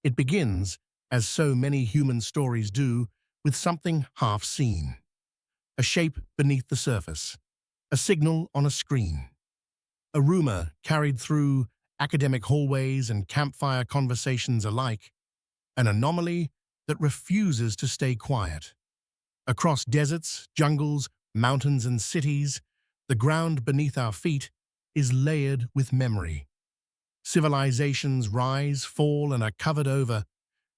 It begins, as so many human stories do, with something half seen. A shape beneath the surface, a signal on a screen, a rumor carried through academic hallways and campfire conversations alike, an anomaly that refuses to stay quiet. Across deserts, jungles, mountains and cities, the ground beneath our feet is layered with memory. Civilizations rise, fall, and are covered over,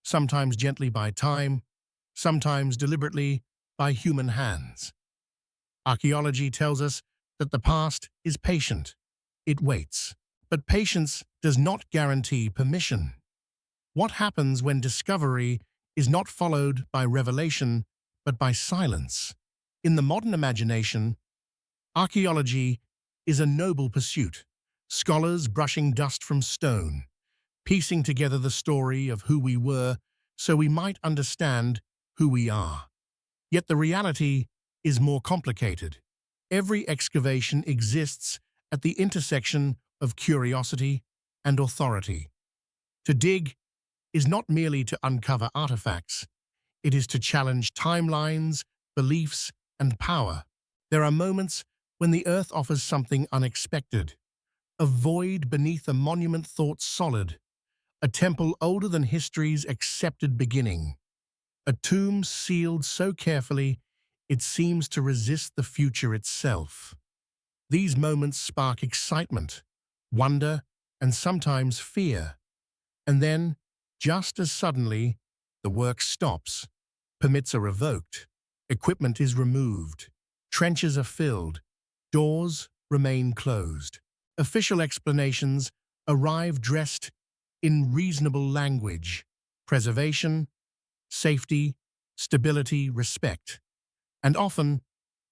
sometimes gently by time, sometimes deliberately by human hands. Archaeology tells us that the past is patient. It waits. But patience does not guarantee permission. What happens when discovery is not followed by revelation, but by silence? In the modern imagination, archaeology is a noble pursuit. Scholars brushing dust from stone, piecing together the story of who we were so we might understand who we are. Yet the reality is more complicated. Every excavation exists at the intersection of curiosity and authority. To dig is not merely to uncover artifacts, it is to challenge timelines, beliefs, and power. There are moments when the earth offers something unexpected. A void beneath a monument thought solid, a temple older than history's accepted beginning, a tomb sealed so carefully it seems to resist the future itself. These moments spark excitement, wonder, and sometimes fear. And then, just as suddenly, the work stops, permits are revoked, equipment is removed, trenches are filled, doors remain closed. Official explanations arrive dressed in reasonable language: preservation, safety, stability, respect. And often,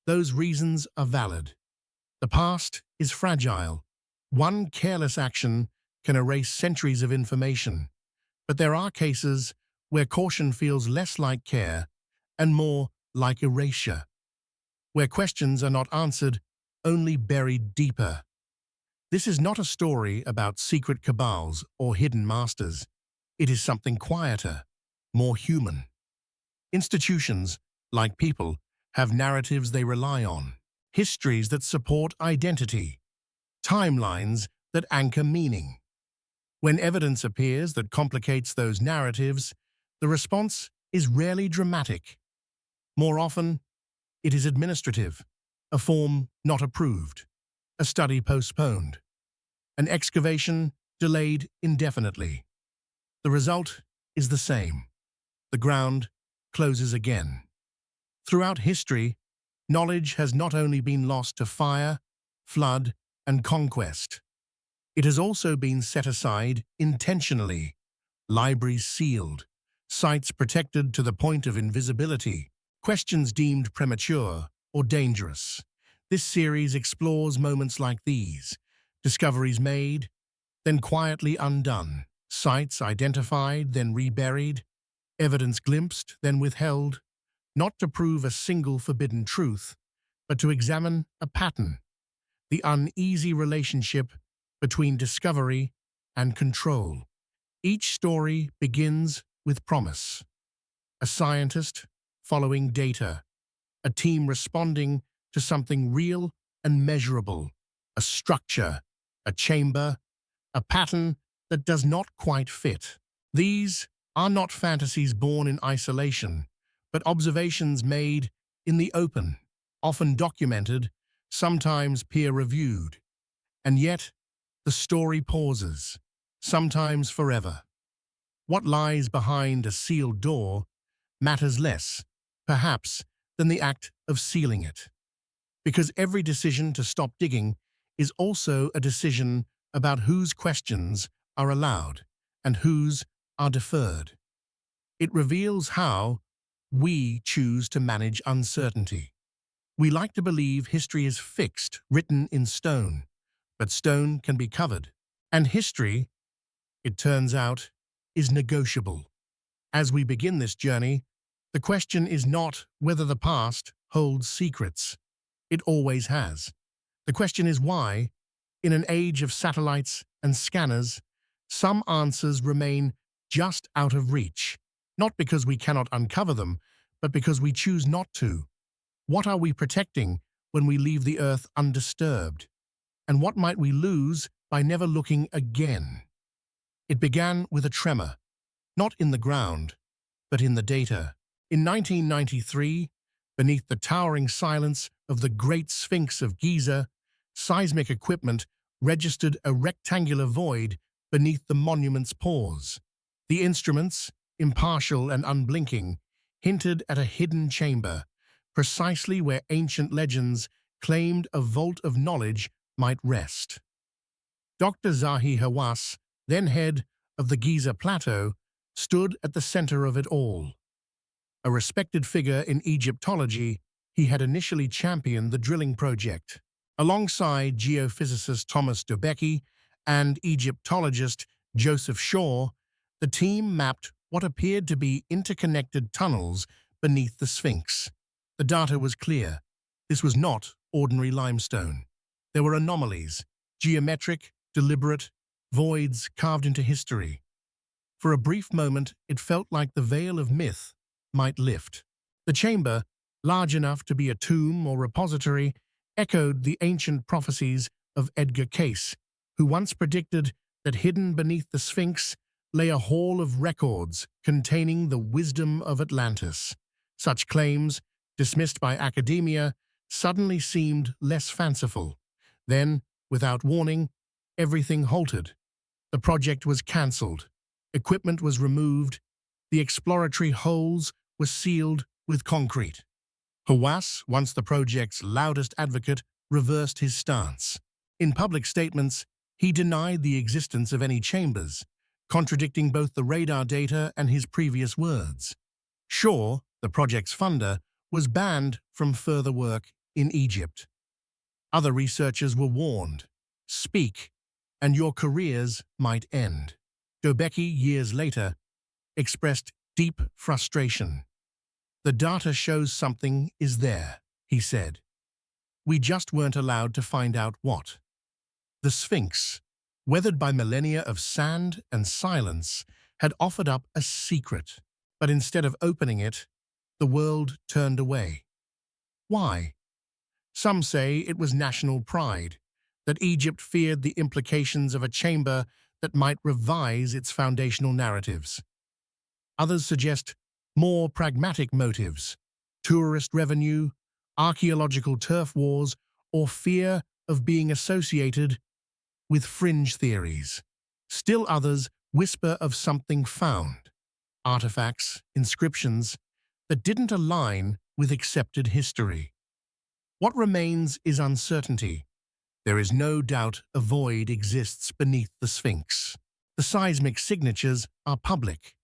those reasons are valid. The past is fragile. One careless action can erase centuries of information. But there are cases where caution feels less like care and more like erasure, where questions are not answered, only buried deeper. This is not a story about secret cabals or hidden masters. It is something quieter, more human. Institutions, like people, have narratives they rely on, histories that support identity, timelines that anchor meaning. When evidence appears that complicates those narratives, the response is rarely dramatic. More often, it is administrative, a form not approved, a study postponed, an excavation delayed indefinitely. The result is the same. The ground closes again. Throughout history, knowledge has not only been lost to fire, flood, and conquest. It has also been set aside intentionally, libraries sealed, sites protected to the point of invisibility, questions deemed premature or dangerous. This series explores moments like these: discoveries made, then quietly undone, sites identified, then reburied, evidence glimpsed, then withheld, not to prove a single forbidden truth, but to examine a pattern, the uneasy relationship between discovery and control. Each story begins with promise. A scientist following data, a team responding to something real and measurable, a structure, a chamber, a pattern that does not quite fit. These are not fantasies born in isolation, but observations made in the open, often documented, sometimes peer-reviewed. And yet, the story pauses, sometimes forever. What lies behind a sealed door matters less, perhaps, than the act of sealing it. Because every decision to stop digging is also a decision about whose questions are allowed and whose are deferred. It reveals how we choose to manage uncertainty. We like to believe history is fixed, written in stone, but stone can be covered. And history, it turns out, is negotiable. As we begin this journey, the question is not whether the past holds secrets. It always has. The question is why, in an age of satellites and scanners, some answers remain just out of reach. Not because we cannot uncover them, but because we choose not to. What are we protecting when we leave the Earth undisturbed? And what might we lose by never looking again? It began with a tremor, not in the ground, but in the data. In 1993, beneath the towering silence of the Great Sphinx of Giza, seismic equipment registered a rectangular void beneath the monument's pores. The instruments, impartial and unblinking, hinted at a hidden chamber, precisely where ancient legends claimed a vault of knowledge might rest. Dr. Zahi Hawass, then head of the Giza Plateau, stood at the center of it all. A respected figure in Egyptology, he had initially championed the drilling project. Alongside geophysicist Thomas Dobecki and Egyptologist Joseph Shaw, the team mapped what appeared to be interconnected tunnels beneath the Sphinx. The data was clear. This was not ordinary limestone. There were anomalies, geometric, deliberate, voids carved into history. For a brief moment, it felt like the veil of myth might lift. The chamber, large enough to be a tomb or repository, echoed the ancient prophecies of Edgar Cayce, who once predicted that hidden beneath the Sphinx lay a hall of records containing the wisdom of Atlantis. Such claims, dismissed by academia, suddenly seemed less fanciful. Then, without warning, everything halted. The project was cancelled. Equipment was removed. The exploratory holes were sealed with concrete. Hawass, once the project's loudest advocate, reversed his stance. In public statements, he denied the existence of any chambers, contradicting both the radar data and his previous words. Shaw, the project's funder, was banned from further work in Egypt. Other researchers were warned, "Speak, and your careers might end." Dobecki, years later, expressed deep frustration. "The data shows something is there," he said. "We just weren't allowed to find out what." The Sphinx, weathered by millennia of sand and silence, had offered up a secret. But instead of opening it, the world turned away. Why? Some say it was national pride, that Egypt feared the implications of a chamber that might revise its foundational narratives. Others suggest more pragmatic motives: tourist revenue, archaeological turf wars, or fear of being associated with fringe theories. Still others whisper of something found, artifacts, inscriptions, that didn't align with accepted history. What remains is uncertainty. There is no doubt a void exists beneath the Sphinx. The seismic signatures are public.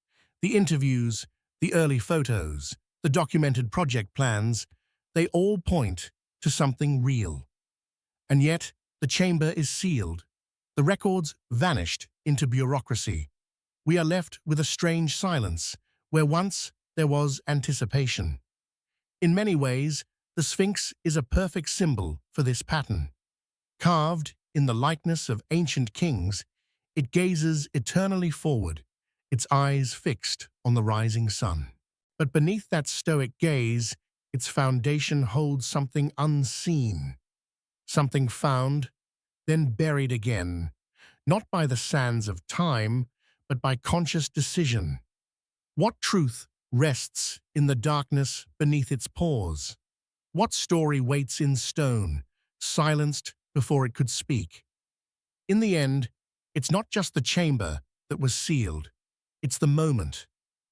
The interviews, the early photos, the documented project plans, they all point to something real. And yet, the chamber is sealed. The records vanished into bureaucracy. We are left with a strange silence, where once there was anticipation. In many ways, the Sphinx is a perfect symbol for this pattern. Carved in the likeness of ancient kings, it gazes eternally forward, its eyes fixed on the rising sun. But beneath that stoic gaze, its foundation holds something unseen, something found, then buried again, not by the sands of time, but by conscious decision. What truth rests in the darkness beneath its pores? What story waits in stone, silenced before it could speak? In the end, it's not just the chamber that was sealed. It's the moment,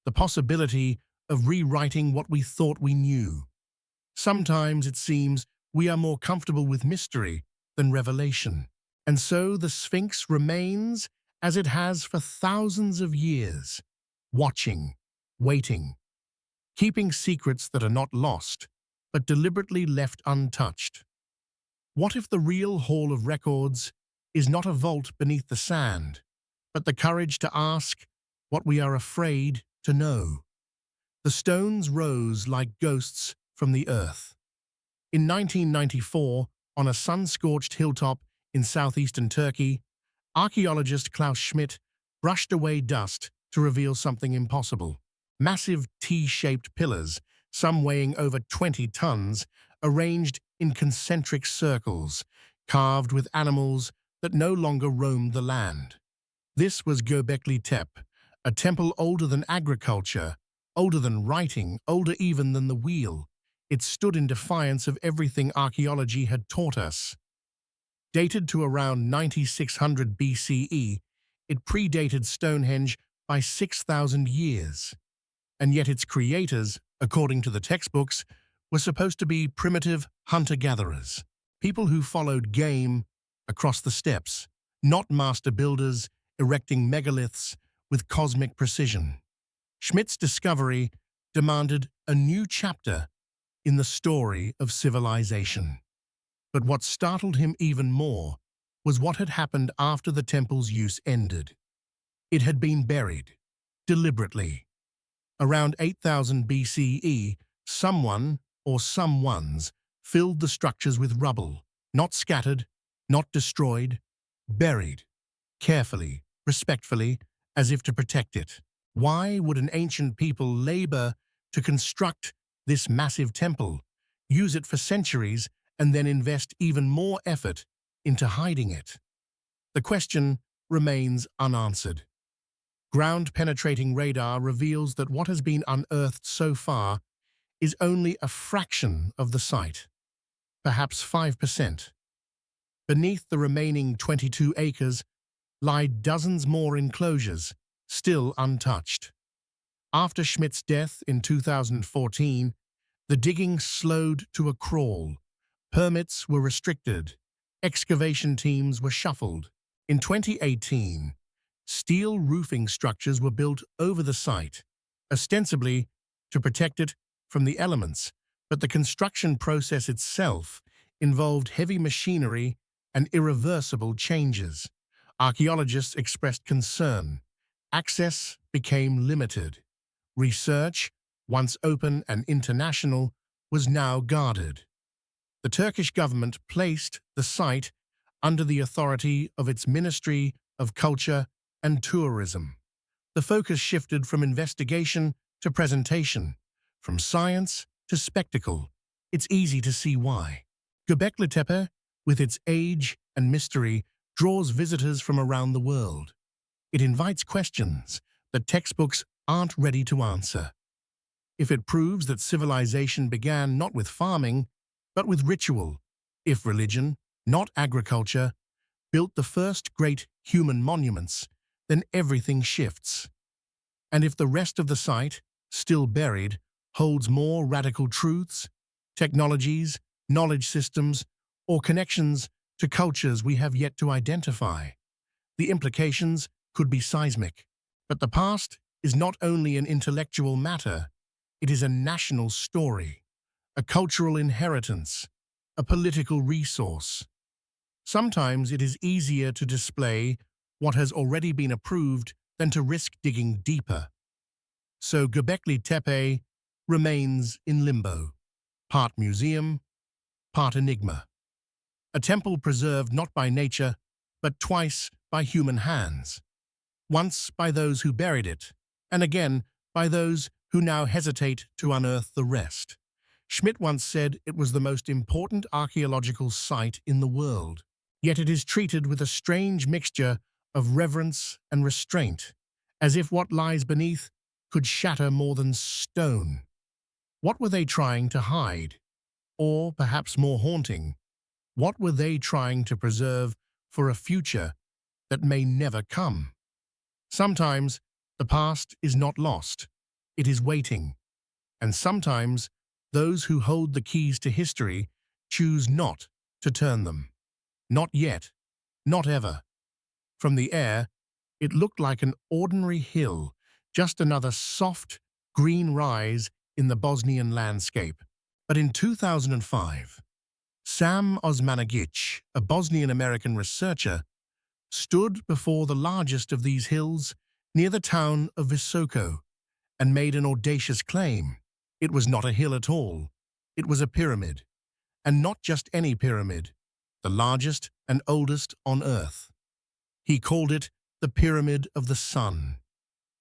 the possibility of rewriting what we thought we knew. Sometimes it seems we are more comfortable with mystery than revelation. And so the Sphinx remains as it has for thousands of years, watching, waiting, keeping secrets that are not lost, but deliberately left untouched. What if the real Hall of Records is not a vault beneath the sand, but the courage to ask what we are afraid to know? The stones rose like ghosts from the earth. In 1994, on a sun-scorched hilltop in southeastern Turkey, archaeologist Klaus Schmidt brushed away dust to reveal something impossible. Massive T-shaped pillars, some weighing over 20 tons, arranged in concentric circles, carved with animals that no longer roamed the land. This was Göbekli Tepe, a temple older than agriculture, older than writing, older even than the wheel. It stood in defiance of everything archaeology had taught us. Dated to around 9600 BCE, it predated Stonehenge by 6,000 years. And yet its creators, according to the textbooks, were supposed to be primitive hunter-gatherers, people who followed game across the steppes, not master builders erecting megaliths with cosmic precision. Schmidt's discovery demanded a new chapter in the story of civilization. But what startled him even more was what had happened after the temple's use ended. It had been buried, deliberately. Around 8000 BCE, someone or someones filled the structures with rubble, not scattered, not destroyed, buried, carefully, respectfully, as if to protect it. Why would an ancient people labor to construct this massive temple, use it for centuries, and then invest even more effort into hiding it? The question remains unanswered. Ground-penetrating radar reveals that what has been unearthed so far is only a fraction of the site, perhaps 5%. Beneath the remaining 22 acres lie dozens more enclosures, still untouched. After Schmidt's death in 2014, the digging slowed to a crawl. Permits were restricted. Excavation teams were shuffled. In 2018, steel roofing structures were built over the site, ostensibly to protect it from the elements, but the construction process itself involved heavy machinery and irreversible changes. Archaeologists expressed concern. Access became limited. Research, once open and international, was now guarded. The Turkish government placed the site under the authority of its Ministry of Culture and Tourism. The focus shifted from investigation to presentation, from science to spectacle. It's easy to see why. Göbekli Tepe, with its age and mystery, draws visitors from around the world. It invites questions that textbooks aren't ready to answer. If it proves that civilization began not with farming, but with ritual, if religion, not agriculture, built the first great human monuments, then everything shifts. And if the rest of the site, still buried, holds more radical truths, technologies, knowledge systems, or connections to cultures we have yet to identify, the implications could be seismic. But the past is not only an intellectual matter, it is a national story, a cultural inheritance, a political resource. Sometimes it is easier to display what has already been approved than to risk digging deeper. So Göbekli Tepe remains in limbo, part museum, part enigma. A temple preserved not by nature, but twice by human hands. Once by those who buried it, and again by those who now hesitate to unearth the rest. Schmidt once said it was the most important archaeological site in the world, yet it is treated with a strange mixture of reverence and restraint, as if what lies beneath could shatter more than stone. What were they trying to hide? Or, perhaps more haunting, what were they trying to preserve for a future that may never come? Sometimes the past is not lost, it is waiting. And sometimes those who hold the keys to history choose not to turn them. Not yet, not ever. From the air, it looked like an ordinary hill, just another soft, green rise in the Bosnian landscape. But in 2005, Sam Osmanagic, a Bosnian-American researcher, stood before the largest of these hills near the town of Visoko and made an audacious claim. It was not a hill at all. It was a pyramid. And not just any pyramid, the largest and oldest on Earth. He called it the Pyramid of the Sun.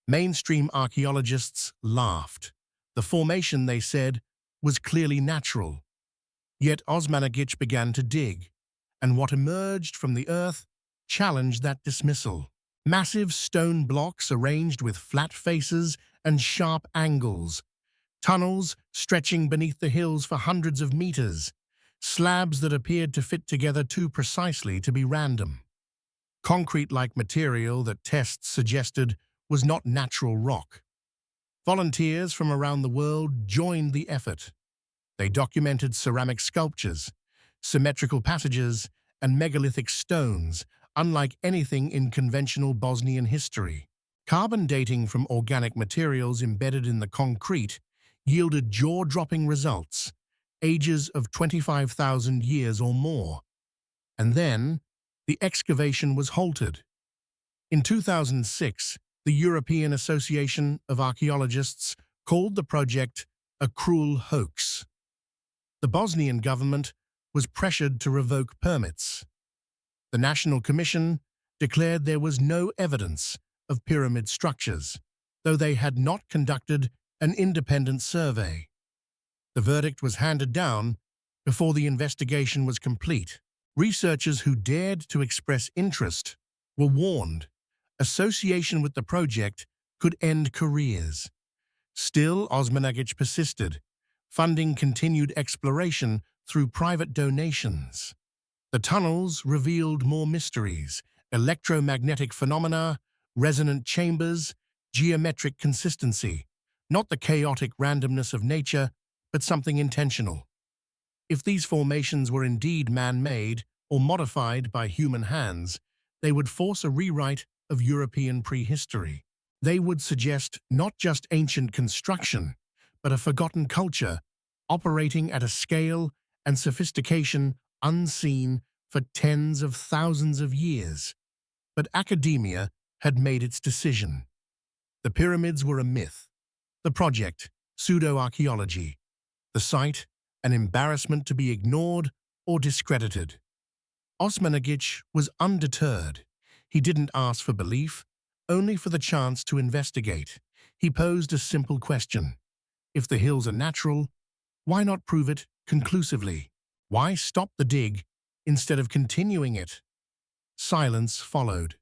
Mainstream archaeologists laughed. The formation, they said, was clearly natural. Yet Osmanagic began to dig, and what emerged from the earth challenged that dismissal. Massive stone blocks arranged with flat faces and sharp angles, tunnels stretching beneath the hills for hundreds of meters, slabs that appeared to fit together too precisely to be random. Concrete-like material that tests suggested was not natural rock. Volunteers from around the world joined the effort. They documented ceramic sculptures, symmetrical passages, and megalithic stones, unlike anything in conventional Bosnian history. Carbon dating from organic materials embedded in the concrete yielded jaw-dropping results, ages of 25,000 years or more. And then, the excavation was halted. In 2006, the European Association of Archaeologists called the project a cruel hoax. The Bosnian government was pressured to revoke permits. The National Commission declared there was no evidence of pyramid structures, though they had not conducted an independent survey. The verdict was handed down before the investigation was complete. Researchers who dared to express interest were warned association with the project could end careers. Still, Osmanagic persisted, funding continued exploration through private donations. The tunnels revealed more mysteries: electromagnetic phenomena, resonant chambers, geometric consistency, not the chaotic randomness of nature, but something intentional. If these formations were indeed man-made or modified by human hands, they would force a rewrite of European prehistory. They would suggest not just ancient construction, but a forgotten culture operating at a scale and sophistication unseen for tens of thousands of years. But academia had made its decision. The pyramids were a myth. The project, pseudo-archaeology. The site, an embarrassment to be ignored or discredited. Osmanagic was undeterred. He didn't ask for belief, only for the chance to investigate. He posed a simple question. If the hills are natural, why not prove it conclusively? Why stop the dig instead of continuing it? Silence followed.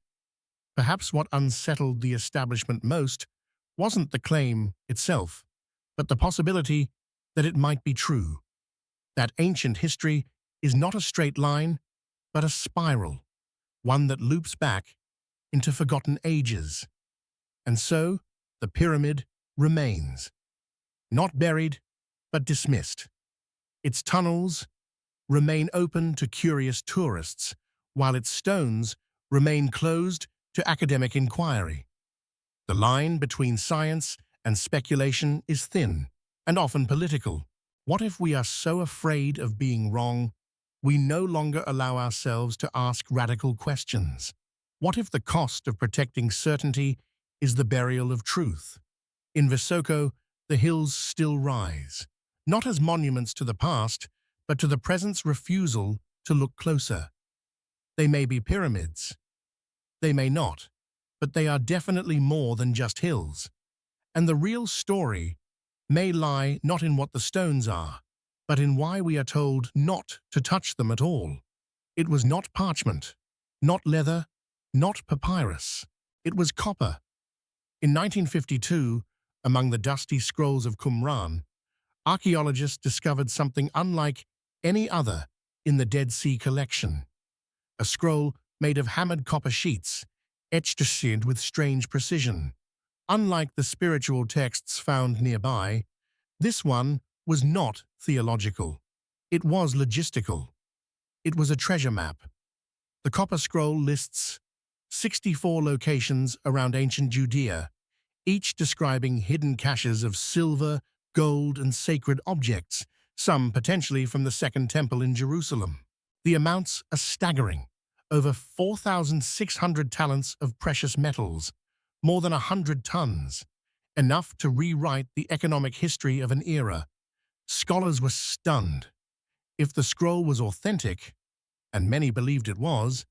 Perhaps what unsettled the establishment most wasn't the claim itself, but the possibility that it might be true. That ancient history is not a straight line, but a spiral, one that loops back into forgotten ages. And so, the pyramid remains. Not buried, but dismissed. Its tunnels remain open to curious tourists, while its stones remain closed to academic inquiry. The line between science and speculation is thin, and often political. What if we are so afraid of being wrong, we no longer allow ourselves to ask radical questions? What if the cost of protecting certainty is the burial of truth? In Visoko, the hills still rise, not as monuments to the past, but to the present's refusal to look closer. They may be pyramids. They may not, but they are definitely more than just hills. And the real story may lie not in what the stones are, but in why we are told not to touch them at all. It was not parchment, not leather, not papyrus. It was copper. In 1952, among the dusty scrolls of Qumran, archaeologists discovered something unlike any other in the Dead Sea collection. A scroll made of hammered copper sheets, etched with strange precision. Unlike the spiritual texts found nearby, this one was not theological. It was logistical. It was a treasure map. The copper scroll lists 64 locations around ancient Judea, each describing hidden caches of silver, gold, and sacred objects, some potentially from the Second Temple in Jerusalem. The amounts are staggering. Over 4,600 talents of precious metals, more than 100 tons, enough to rewrite the economic history of an era. Scholars were stunned. If the scroll was authentic, and many believed it was,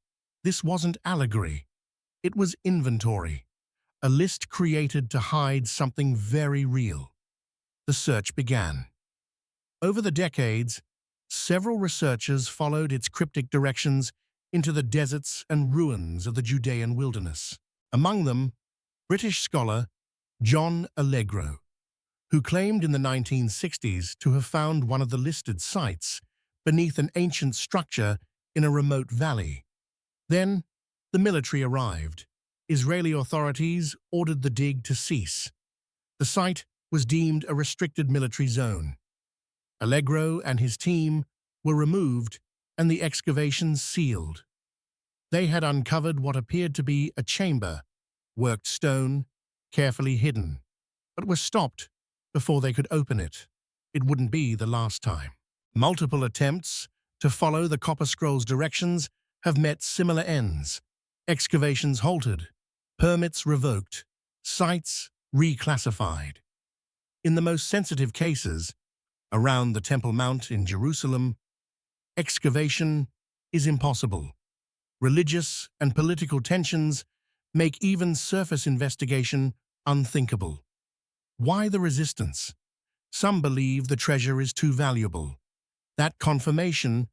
this wasn't allegory. It was inventory, a list created to hide something very real. The search began. Over the decades, several researchers followed its cryptic directions into the deserts and ruins of the Judean wilderness. Among them, British scholar John Allegro, who claimed in the 1960s to have found one of the listed sites beneath an ancient structure in a remote valley. Then, the military arrived. Israeli authorities ordered the dig to cease. The site was deemed a restricted military zone. Allegro and his team were removed and the excavations sealed. They had uncovered what appeared to be a chamber, worked stone, carefully hidden, but were stopped before they could open it. It wouldn't be the last time. Multiple attempts to follow the Copper Scroll's directions have met similar ends. Excavations halted, permits revoked, sites reclassified. In the most sensitive cases, around the Temple Mount in Jerusalem, excavation is impossible. Religious and political tensions make even surface investigation unthinkable. Why the resistance? Some believe the treasure is too valuable. That confirmation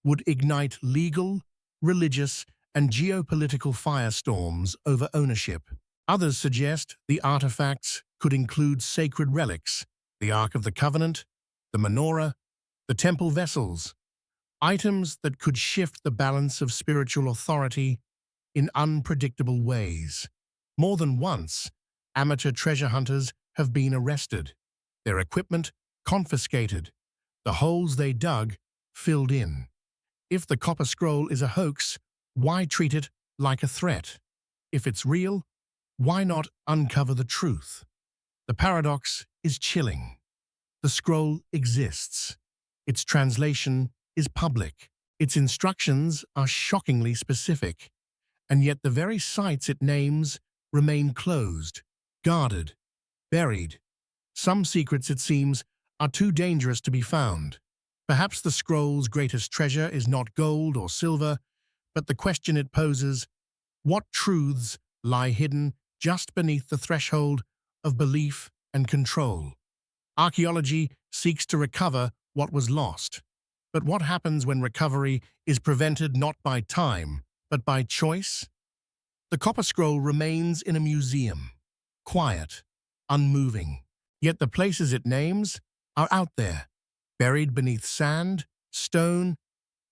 would ignite legal, religious, and geopolitical firestorms over ownership. Others suggest the artifacts could include sacred relics, the Ark of the Covenant, the menorah, the temple vessels, items that could shift the balance of spiritual authority in unpredictable ways. More than once, amateur treasure hunters have been arrested, their equipment confiscated, the holes they dug filled in. If the Copper Scroll is a hoax, why treat it like a threat? If it's real, why not uncover the truth? The paradox is chilling. The scroll exists. Its translation is public. Its instructions are shockingly specific. And yet the very sites it names remain closed, guarded, buried. Some secrets, it seems, are too dangerous to be found. Perhaps the scroll's greatest treasure is not gold or silver, but the question it poses: what truths lie hidden just beneath the threshold of belief and control? Archaeology seeks to recover what was lost. But what happens when recovery is prevented not by time, but by choice? The Copper Scroll remains in a museum, quiet, unmoving. Yet the places it names are out there, buried beneath sand, stone,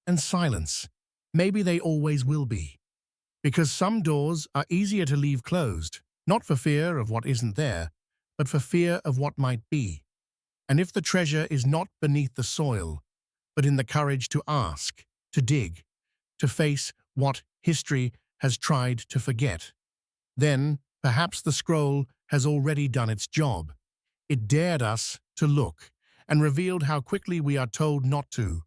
and silence. Maybe they always will be. Because some doors are easier to leave closed, not for fear of what isn't there, but for fear of what might be. And if the treasure is not beneath the soil, but in the courage to ask, to dig, to face what history has tried to forget, then perhaps the scroll has already done its job. It dared us to look and revealed how quickly we are told not to.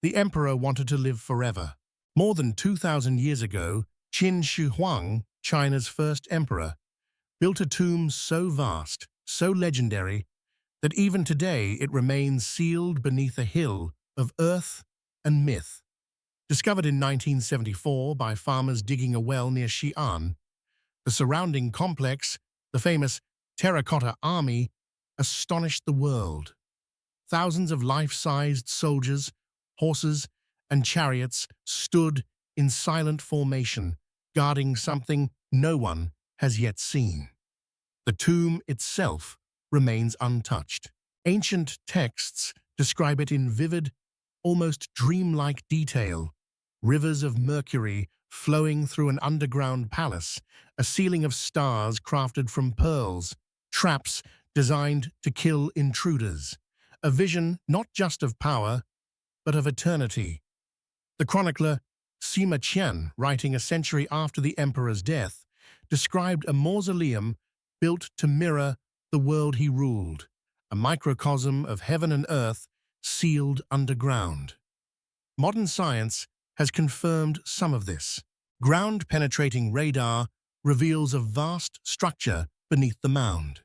The emperor wanted to live forever. More than 2,000 years ago, Qin Shi Huang, China's first emperor, built a tomb so vast, so legendary, that even today it remains sealed beneath a hill of earth and myth. Discovered in 1974 by farmers digging a well near Xi'an, the surrounding complex, the famous Terracotta Army, astonished the world. Thousands of life-sized soldiers, horses, and chariots stood in silent formation, guarding something no one has yet seen. The tomb itself remains untouched. Ancient texts describe it in vivid, almost dreamlike detail. Rivers of mercury flowing through an underground palace, a ceiling of stars crafted from pearls, traps designed to kill intruders. A vision not just of power, but of eternity. The chronicler Sima Qian, writing a century after the emperor's death, described a mausoleum built to mirror the world he ruled, a microcosm of heaven and earth sealed underground. Modern science has confirmed some of this. Ground-penetrating radar reveals a vast structure beneath the mound.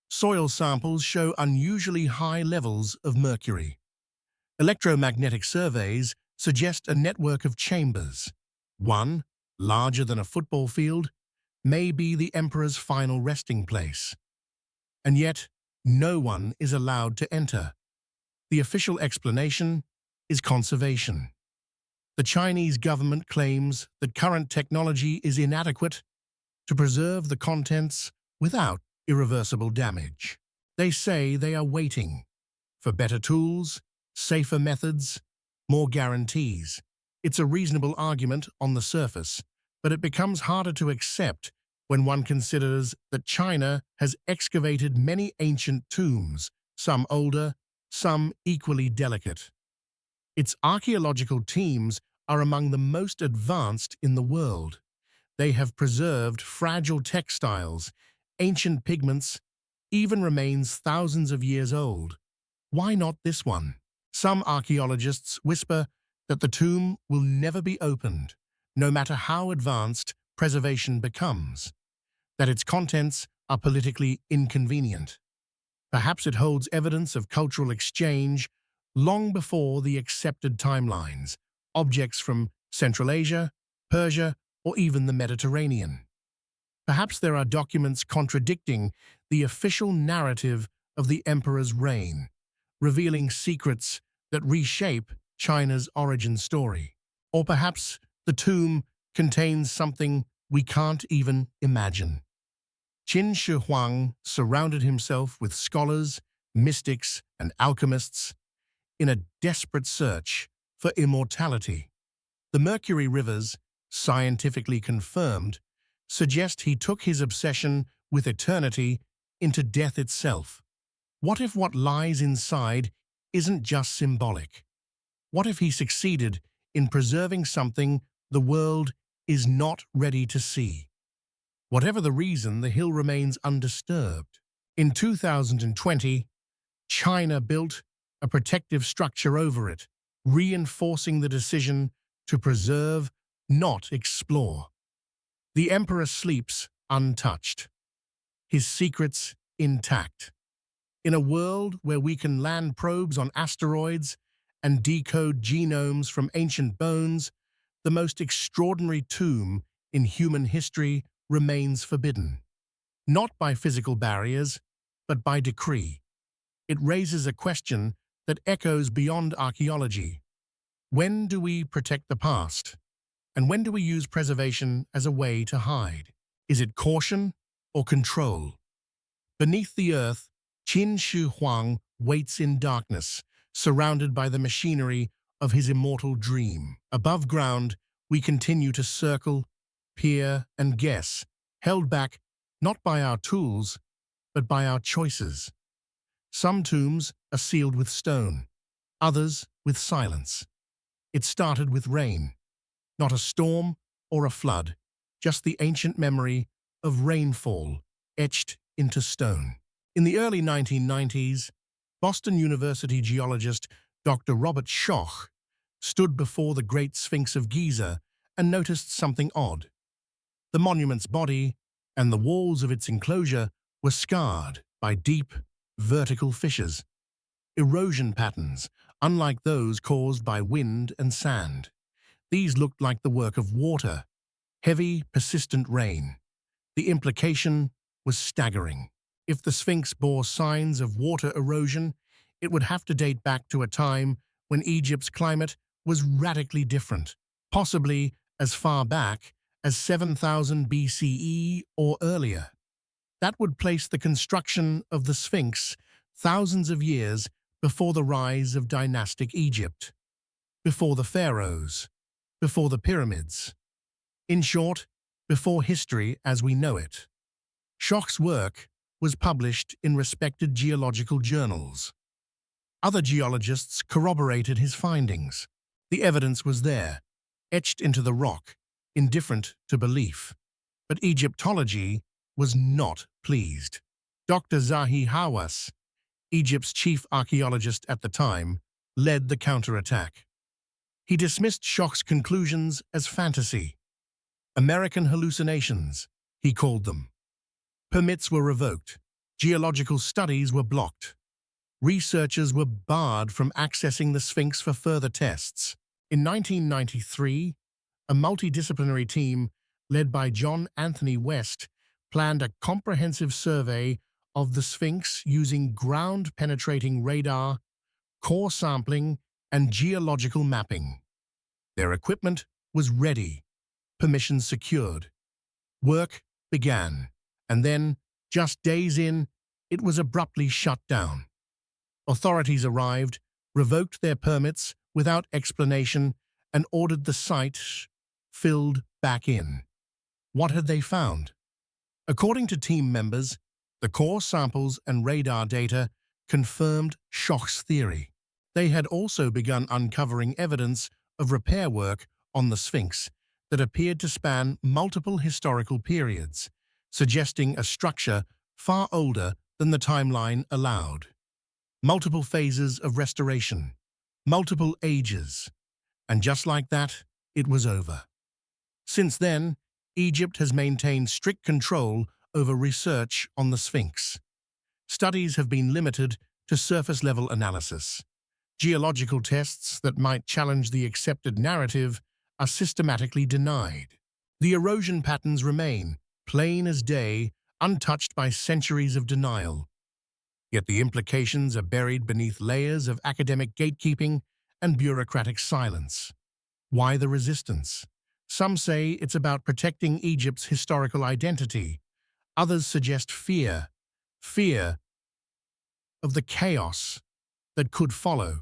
Soil samples show unusually high levels of mercury. Electromagnetic surveys suggest a network of chambers, one larger than a football field, may be the emperor's final resting place. And yet, no one is allowed to enter. The official explanation is conservation. The Chinese government claims that current technology is inadequate to preserve the contents without irreversible damage. They say they are waiting for better tools, safer methods, more guarantees. It's a reasonable argument on the surface, but it becomes harder to accept when one considers that China has excavated many ancient tombs, some older, some equally delicate. Its archaeological teams are among the most advanced in the world. They have preserved fragile textiles, ancient pigments, even remains thousands of years old. Why not this one? Some archaeologists whisper that the tomb will never be opened, no matter how advanced preservation becomes, that its contents are politically inconvenient. Perhaps it holds evidence of cultural exchange long before the accepted timelines, objects from Central Asia, Persia, or even the Mediterranean. Perhaps there are documents contradicting the official narrative of the emperor's reign, revealing secrets that reshape China's origin story. Or perhaps the tomb contains something we can't even imagine. Qin Shi Huang surrounded himself with scholars, mystics, and alchemists in a desperate search for immortality. The Mercury rivers, scientifically confirmed, suggest he took his obsession with eternity into death itself. What if what lies inside isn't just symbolic? What if he succeeded in preserving something the world is not ready to see? Whatever the reason, the hill remains undisturbed. In 2020, China built a protective structure over it, reinforcing the decision to preserve, not explore. The emperor sleeps untouched, his secrets intact. In a world where we can land probes on asteroids and decode genomes from ancient bones, the most extraordinary tomb in human history remains forbidden. Not by physical barriers, but by decree. It raises a question that echoes beyond archaeology. When do we protect the past? And when do we use preservation as a way to hide? Is it caution or control? Beneath the earth, Qin Shi Huang waits in darkness, surrounded by the machinery of his immortal dream. Above ground, we continue to circle, peer, and guess, held back not by our tools, but by our choices. Some tombs are sealed with stone, others with silence. It started with rain, not a storm or a flood, just the ancient memory of rainfall etched into stone. In the early 1990s, Boston University geologist Dr. Robert Schoch stood before the Great Sphinx of Giza and noticed something odd. The monument's body and the walls of its enclosure were scarred by deep, vertical fissures, erosion patterns unlike those caused by wind and sand. These looked like the work of water, heavy, persistent rain. The implication was staggering. If the Sphinx bore signs of water erosion, it would have to date back to a time when Egypt's climate was radically different, possibly as far back as 7000 BCE or earlier. That would place the construction of the Sphinx thousands of years before the rise of dynastic Egypt, before the pharaohs, before the pyramids. In short, before history as we know it. Schoch's work was published in respected geological journals. Other geologists corroborated his findings. The evidence was there, etched into the rock, indifferent to belief. But Egyptology was not pleased. Dr. Zahi Hawass, Egypt's chief archaeologist at the time, led the counterattack. He dismissed Schoch's conclusions as fantasy. American hallucinations, he called them. Permits were revoked. Geological studies were blocked. Researchers were barred from accessing the Sphinx for further tests. In 1993, a multidisciplinary team led by John Anthony West, planned a comprehensive survey of the Sphinx using ground-penetrating radar, core sampling, and geological mapping. Their equipment was ready, permissions secured. Work began, and then, just days in, it was abruptly shut down. Authorities arrived, revoked their permits without explanation, and ordered the site filled back in. What had they found? According to team members, the core samples and radar data confirmed Schoch's theory. They had also begun uncovering evidence of repair work on the Sphinx that appeared to span multiple historical periods, suggesting a structure far older than the timeline allowed. Multiple phases of restoration, multiple ages, and just like that, it was over. Since then, Egypt has maintained strict control over research on the Sphinx. Studies have been limited to surface-level analysis. Geological tests that might challenge the accepted narrative are systematically denied. The erosion patterns remain, plain as day, untouched by centuries of denial. Yet the implications are buried beneath layers of academic gatekeeping and bureaucratic silence. Why the resistance? Some say it's about protecting Egypt's historical identity. Others suggest fear of the chaos that could follow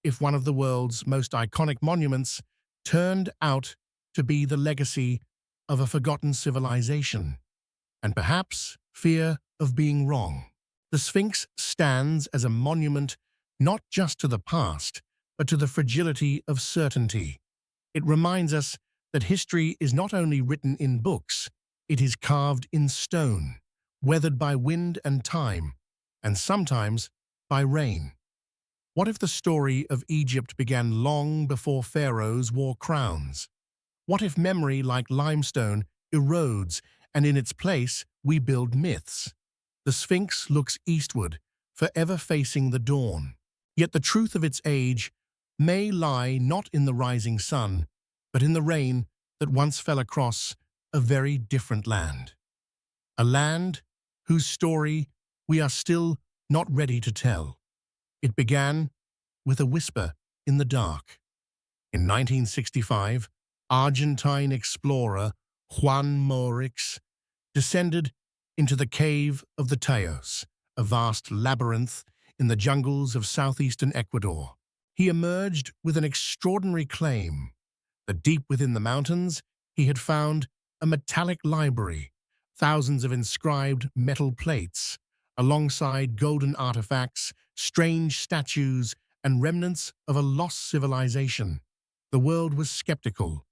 if one of the world's most iconic monuments turned out to be the legacy of a forgotten civilization, and perhaps fear of being wrong. The Sphinx stands as a monument not just to the past, but to the fragility of certainty. It reminds us that history is not only written in books, it is carved in stone, weathered by wind and time, and sometimes by rain. What if the story of Egypt began long before pharaohs wore crowns? What if memory, like limestone, erodes and in its place we build myths? The Sphinx looks eastward, forever facing the dawn. Yet the truth of its age may lie not in the rising sun, but in the rain that once fell across a very different land. A land whose story we are still not ready to tell. It began with a whisper in the dark. In 1965, Argentine explorer Juan Morix descended into the Cave of the Teos, a vast labyrinth in the jungles of southeastern Ecuador. He emerged with an extraordinary claim that deep within the mountains he had found a metallic library, thousands of inscribed metal plates, alongside golden artifacts, strange statues, and remnants of a lost civilization. The world was skeptical.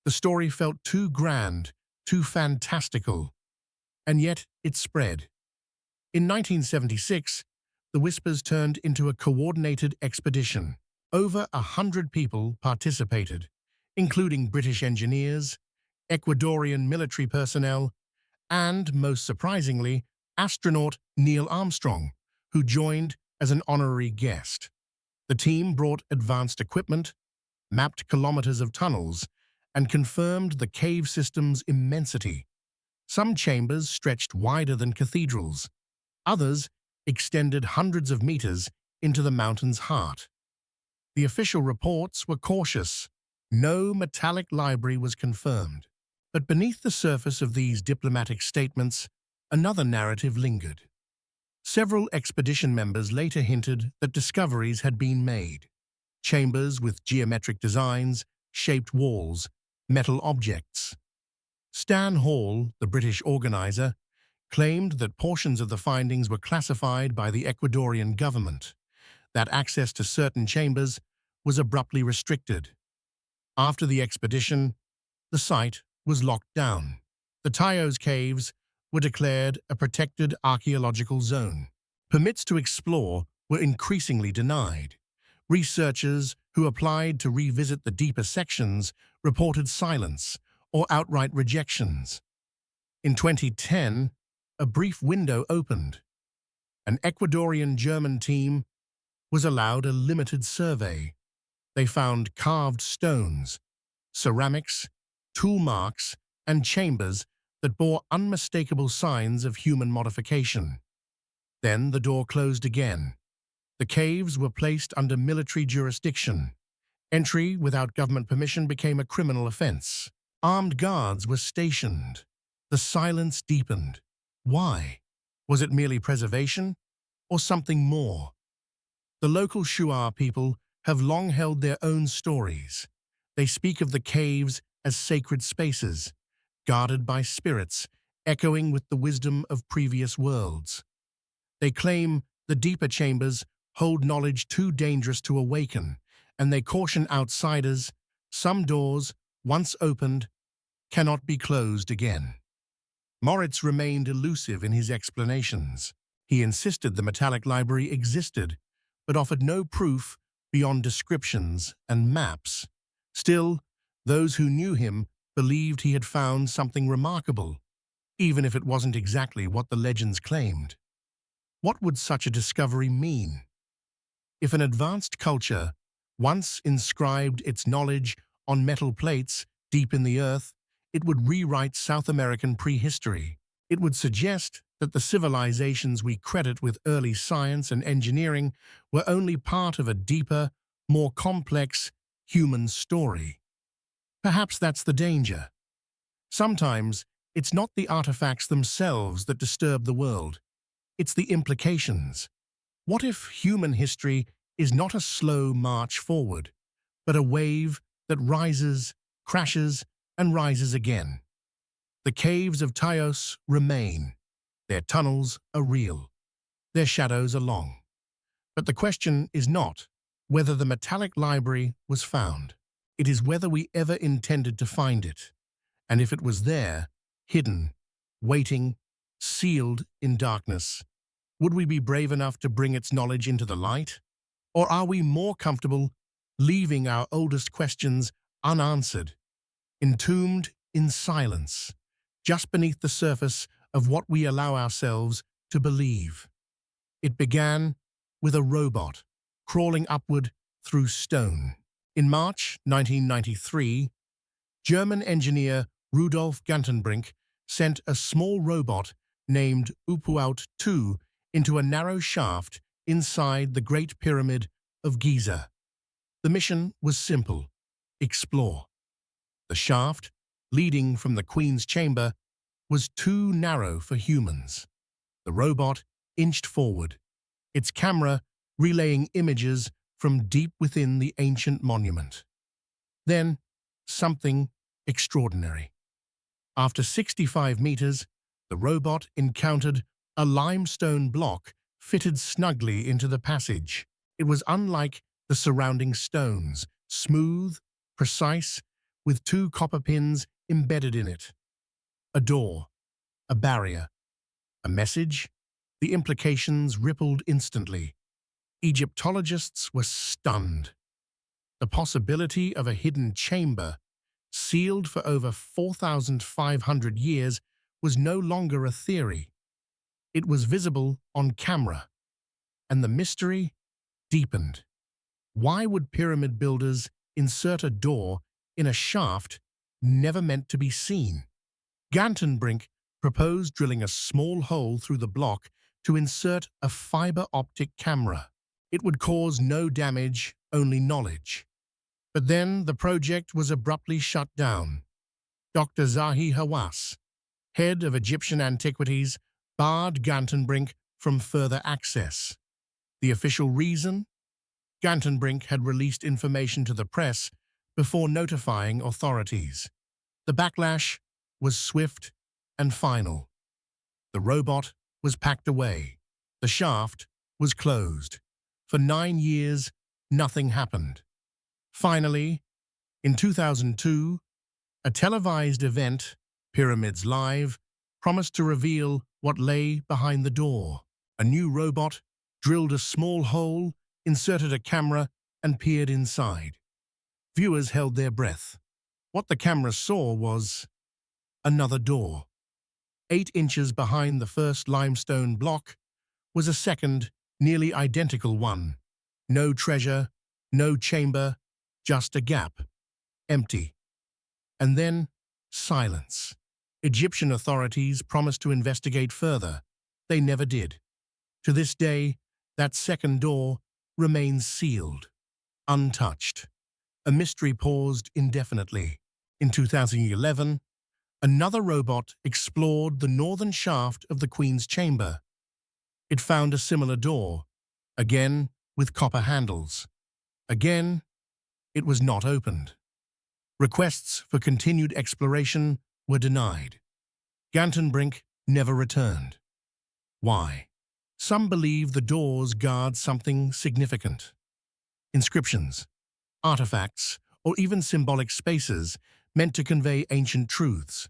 The story felt too grand, too fantastical, and yet it spread. In 1976, the whispers turned into a coordinated expedition. Over 100 people participated, including British engineers, Ecuadorian military personnel, and, most surprisingly, astronaut Neil Armstrong, who joined as an honorary guest. The team brought advanced equipment, mapped kilometers of tunnels, and confirmed the cave system's immensity. Some chambers stretched wider than cathedrals. Others extended hundreds of meters into the mountain's heart. The official reports were cautious. No metallic library was confirmed. But beneath the surface of these diplomatic statements, another narrative lingered. Several expedition members later hinted that discoveries had been made. Chambers with geometric designs, shaped walls, metal objects. Stan Hall, the British organizer, claimed that portions of the findings were classified by the Ecuadorian government, that access to certain chambers was abruptly restricted. After the expedition, the site was locked down. The Teos caves were declared a protected archaeological zone. Permits to explore were increasingly denied. Researchers who applied to revisit the deeper sections reported silence or outright rejections. In 2010, a brief window opened. An Ecuadorian-German team was allowed a limited survey. They found carved stones, ceramics, tool marks, and chambers that bore unmistakable signs of human modification. Then the door closed again. The caves were placed under military jurisdiction. Entry without government permission became a criminal offense. Armed guards were stationed. The silence deepened. Why? Was it merely preservation, or something more? The local Shuar people have long held their own stories. They speak of the caves as sacred spaces, guarded by spirits, echoing with the wisdom of previous worlds. They claim the deeper chambers hold knowledge too dangerous to awaken, and they caution outsiders, some doors, once opened, cannot be closed again. Moritz remained elusive in his explanations. He insisted the metallic library existed, but offered no proof beyond descriptions and maps. Still, those who knew him believed he had found something remarkable, even if it wasn't exactly what the legends claimed. What would such a discovery mean? If an advanced culture once inscribed its knowledge on metal plates deep in the earth, it would rewrite South American prehistory. It would suggest that the civilizations we credit with early science and engineering were only part of a deeper, more complex human story. Perhaps that's the danger. Sometimes it's not the artifacts themselves that disturb the world. It's the implications. What if human history is not a slow march forward, but a wave that rises, crashes, and rises again? The caves of Taos remain. Their tunnels are real. Their shadows are long. But the question is not whether the metallic library was found. It is whether we ever intended to find it, and if it was there, hidden, waiting, sealed in darkness. Would we be brave enough to bring its knowledge into the light? Or are we more comfortable leaving our oldest questions unanswered, entombed in silence, just beneath the surface of what we allow ourselves to believe? It began with a robot crawling upward through stone. In March 1993, German engineer Rudolf Gantenbrink sent a small robot named Upuaut 2 into a narrow shaft inside the Great Pyramid of Giza. The mission was simple: explore. The shaft, leading from the Queen's chamber, was too narrow for humans. The robot inched forward, its camera relaying images from deep within the ancient monument. Then, something extraordinary. After 65 meters, the robot encountered a limestone block fitted snugly into the passage. It was unlike the surrounding stones, smooth, precise, with 2 copper pins embedded in it. A door, a barrier, a message. The implications rippled instantly. Egyptologists were stunned. The possibility of a hidden chamber, sealed for over 4,500 years, was no longer a theory. It was visible on camera, and the mystery deepened. Why would pyramid builders insert a door in a shaft never meant to be seen? Gantenbrink proposed drilling a small hole through the block to insert a fiber optic camera. It would cause no damage, only knowledge. But then the project was abruptly shut down. Dr. Zahi Hawass, head of Egyptian antiquities, barred Gantenbrink from further access. The official reason? Gantenbrink had released information to the press before notifying authorities. The backlash was swift and final. The robot was packed away. The shaft was closed. For 9 years, nothing happened. Finally, in 2002, a televised event, Pyramids Live, promised to reveal what lay behind the door. A new robot drilled a small hole, inserted a camera, and peered inside. Viewers held their breath. What the camera saw was another door. 8 inches behind the first limestone block was a second, nearly identical one. No treasure, no chamber, just a gap, empty. And then silence. Egyptian authorities promised to investigate further. They never did. To this day, that second door remains sealed, untouched. A mystery paused indefinitely. In 2011, another robot explored the northern shaft of the Queen's chamber. It found a similar door, again with copper handles. Again, it was not opened. Requests for continued exploration were denied. Gantenbrink never returned. Why? Some believe the doors guard something significant. Inscriptions, artifacts, or even symbolic spaces meant to convey ancient truths.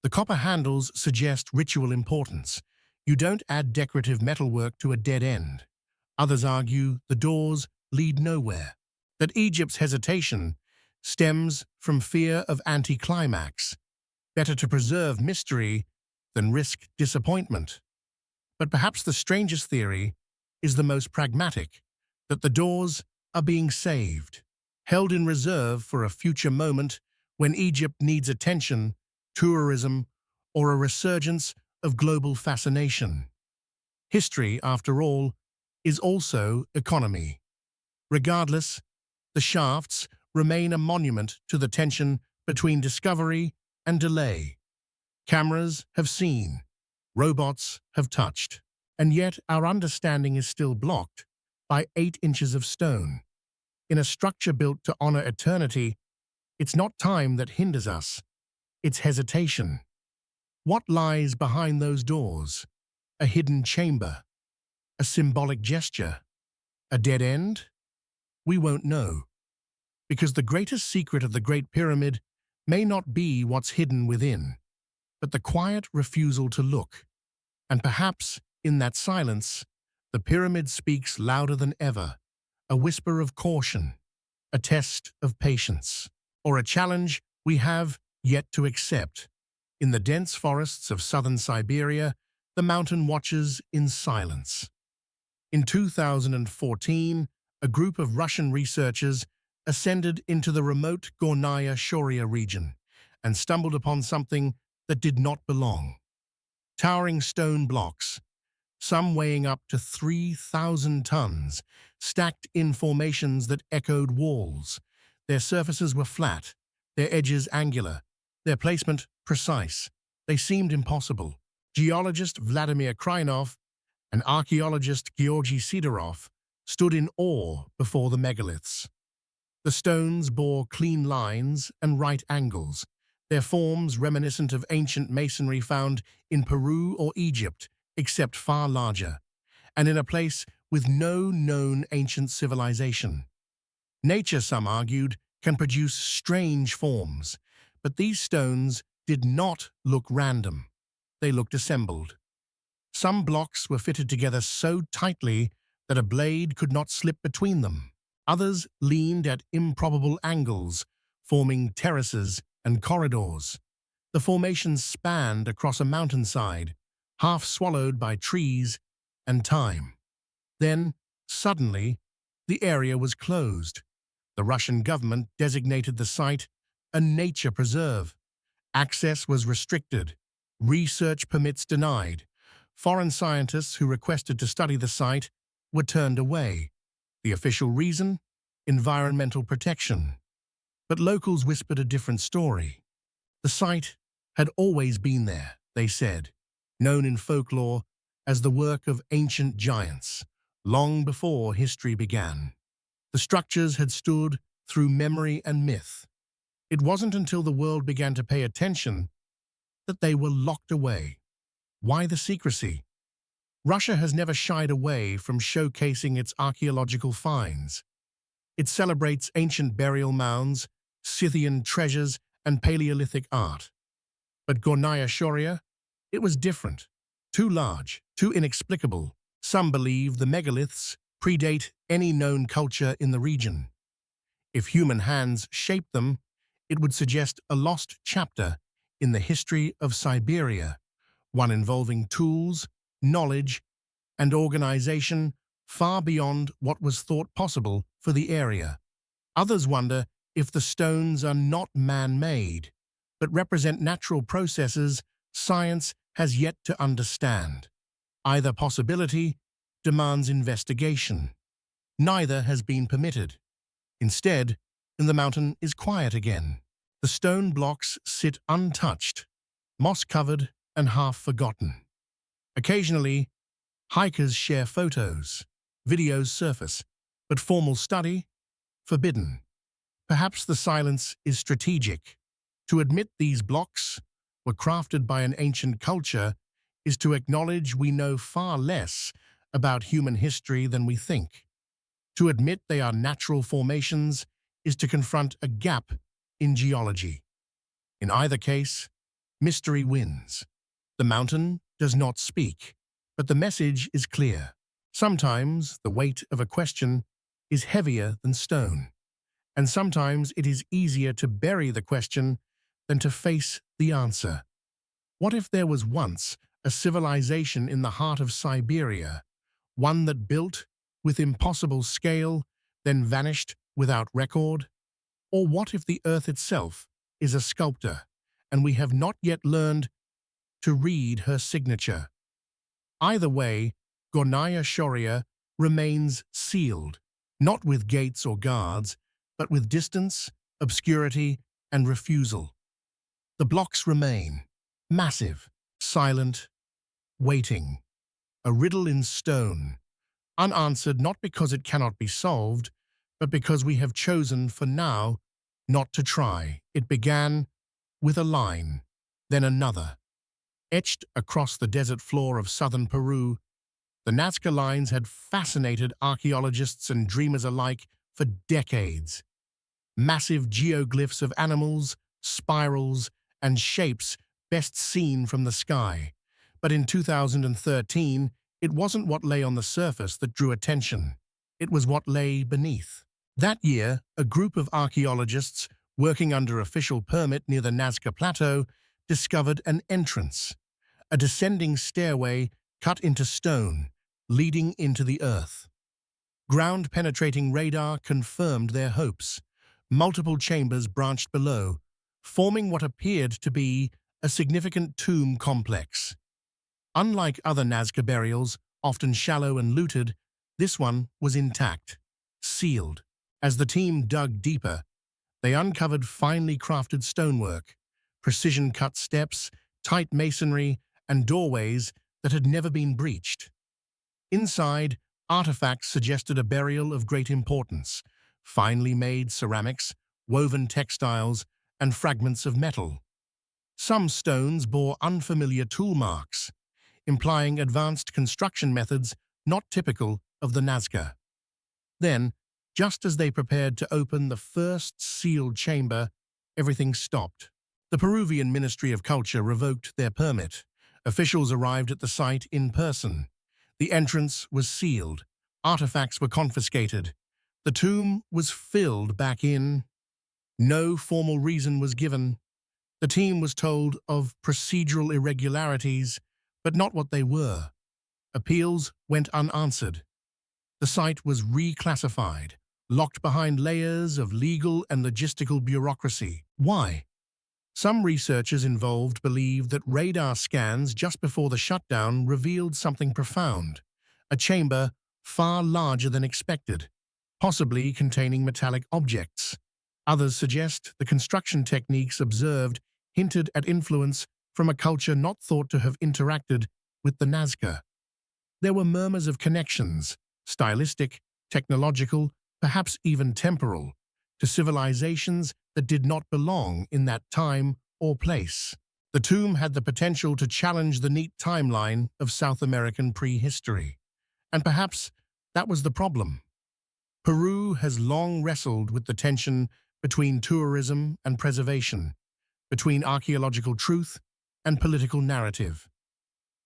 The copper handles suggest ritual importance. You don't add decorative metalwork to a dead end. Others argue the doors lead nowhere, that Egypt's hesitation stems from fear of anticlimax. Better to preserve mystery than risk disappointment. But perhaps the strangest theory is the most pragmatic, that the doors are being saved, held in reserve for a future moment when Egypt needs attention, tourism, or a resurgence of global fascination. History, after all, is also economy. Regardless, the shafts remain a monument to the tension between discovery and delay. Cameras have seen, robots have touched, and yet our understanding is still blocked by 8 inches of stone. In a structure built to honor eternity, it's not time that hinders us, it's hesitation. What lies behind those doors? A hidden chamber? A symbolic gesture? A dead end? We won't know. Because the greatest secret of the Great Pyramid may not be what's hidden within, but the quiet refusal to look. And perhaps, in that silence, the pyramid speaks louder than ever, a whisper of caution, a test of patience, or a challenge we have yet to accept. In the dense forests of southern Siberia, the mountain watches in silence. In 2014, a group of Russian researchers ascended into the remote Gornaya Shoria region and stumbled upon something that did not belong. Towering stone blocks, some weighing up to 3,000 tons, stacked in formations that echoed walls. Their surfaces were flat, their edges angular, their placement precise. They seemed impossible. Geologist Vladimir Krynov and archaeologist Georgy Sidorov stood in awe before the megaliths. The stones bore clean lines and right angles, their forms reminiscent of ancient masonry found in Peru or Egypt, except far larger, and in a place with no known ancient civilization. Nature, some argued, can produce strange forms, but these stones did not look random. They looked assembled. Some blocks were fitted together so tightly that a blade could not slip between them. Others leaned at improbable angles, forming terraces and corridors. The formations spanned across a mountainside, half swallowed by trees and time. Then, suddenly, the area was closed. The Russian government designated the site a nature preserve. Access was restricted, research permits denied. Foreign scientists who requested to study the site were turned away. The official reason? Environmental protection. But locals whispered a different story. The site had always been there, they said, known in folklore as the work of ancient giants, long before history began. The structures had stood through memory and myth. It wasn't until the world began to pay attention that they were locked away. Why the secrecy? Russia has never shied away from showcasing its archaeological finds. It celebrates ancient burial mounds, Scythian treasures, and Paleolithic art. But Gornaya Shoria? It was different. Too large, too inexplicable. Some believe the megaliths predate any known culture in the region. If human hands shaped them, it would suggest a lost chapter in the history of Siberia, one involving tools, knowledge, and organization far beyond what was thought possible for the area. Others wonder if the stones are not man-made, but represent natural processes science has yet to understand. Either possibility demands investigation. Neither has been permitted. Instead, the mountain is quiet again. The stone blocks sit untouched, moss-covered and half-forgotten. Occasionally, hikers share photos, videos surface, but formal study, forbidden. Perhaps the silence is strategic. To admit these blocks were crafted by an ancient culture is to acknowledge we know far less about human history than we think. To admit they are natural formations is to confront a gap in geology. In either case, mystery wins. The mountain does not speak, but the message is clear. Sometimes the weight of a question is heavier than stone, and sometimes it is easier to bury the question than to face the answer. What if there was once a civilization in the heart of Siberia, one that built with impossible scale, then vanished without record? Or what if the earth itself is a sculptor, and we have not yet learned to read her signature? Either way, Gornaya Shoria remains sealed, not with gates or guards, but with distance, obscurity, and refusal. The blocks remain, massive, silent, waiting, a riddle in stone, unanswered not because it cannot be solved, but because we have chosen for now not to try. It began with a line, then another. Etched across the desert floor of southern Peru, the Nazca Lines had fascinated archaeologists and dreamers alike for decades. Massive geoglyphs of animals, spirals, and shapes best seen from the sky. But in 2013, it wasn't what lay on the surface that drew attention. It was what lay beneath. That year, a group of archaeologists working under official permit near the Nazca Plateau discovered an entrance, a descending stairway cut into stone, leading into the earth. Ground-penetrating radar confirmed their hopes. Multiple chambers branched below, forming what appeared to be a significant tomb complex. Unlike other Nazca burials, often shallow and looted, this one was intact, sealed. As the team dug deeper, they uncovered finely crafted stonework, precision-cut steps, tight masonry, and doorways that had never been breached. Inside, artifacts suggested a burial of great importance: finely made ceramics, woven textiles, and fragments of metal. Some stones bore unfamiliar tool marks, implying advanced construction methods not typical of the Nazca. Then, just as they prepared to open the first sealed chamber, everything stopped. The Peruvian Ministry of Culture revoked their permit. Officials arrived at the site in person. The entrance was sealed. Artifacts were confiscated. The tomb was filled back in. No formal reason was given. The team was told of procedural irregularities, but not what they were. Appeals went unanswered. The site was reclassified, locked behind layers of legal and logistical bureaucracy. Why? Some researchers involved believed that radar scans just before the shutdown revealed something profound: a chamber far larger than expected, possibly containing metallic objects. Others suggest the construction techniques observed hinted at influence from a culture not thought to have interacted with the Nazca. There were murmurs of connections, stylistic, technological, perhaps even temporal, to civilizations that did not belong in that time or place. The tomb had the potential to challenge the neat timeline of South American prehistory. And perhaps that was the problem. Peru has long wrestled with the tension between tourism and preservation, between archaeological truth and political narrative.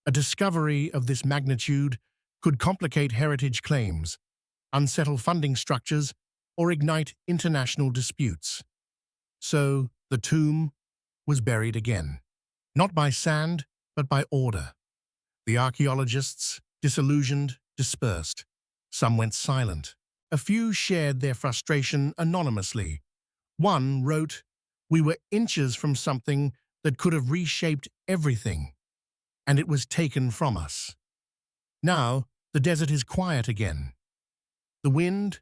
A discovery of this magnitude could complicate heritage claims, unsettle funding structures, or ignite international disputes. So the tomb was buried again, not by sand, but by order. The archaeologists, disillusioned, dispersed. Some went silent. A few shared their frustration anonymously. One wrote, We were inches from something that could have reshaped everything, and it was taken from us. Now, the desert is quiet again. The wind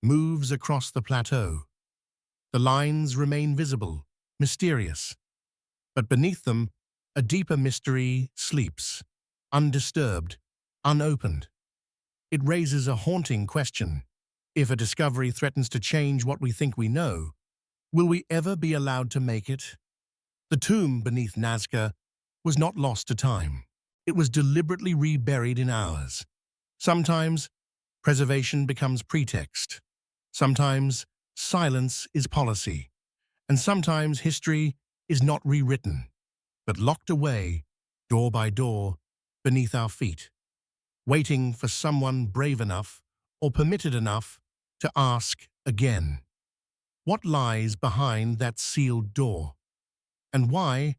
moves across the plateau. The lines remain visible, mysterious. But beneath them, a deeper mystery sleeps, undisturbed, unopened. It raises a haunting question. If a discovery threatens to change what we think we know, will we ever be allowed to make it? The tomb beneath Nazca was not lost to time. It was deliberately reburied in ours. Sometimes, preservation becomes pretext. Sometimes, silence is policy. And sometimes, history is not rewritten, but locked away, door by door, beneath our feet, waiting for someone brave enough or permitted enough to ask again. What lies behind that sealed door? And why,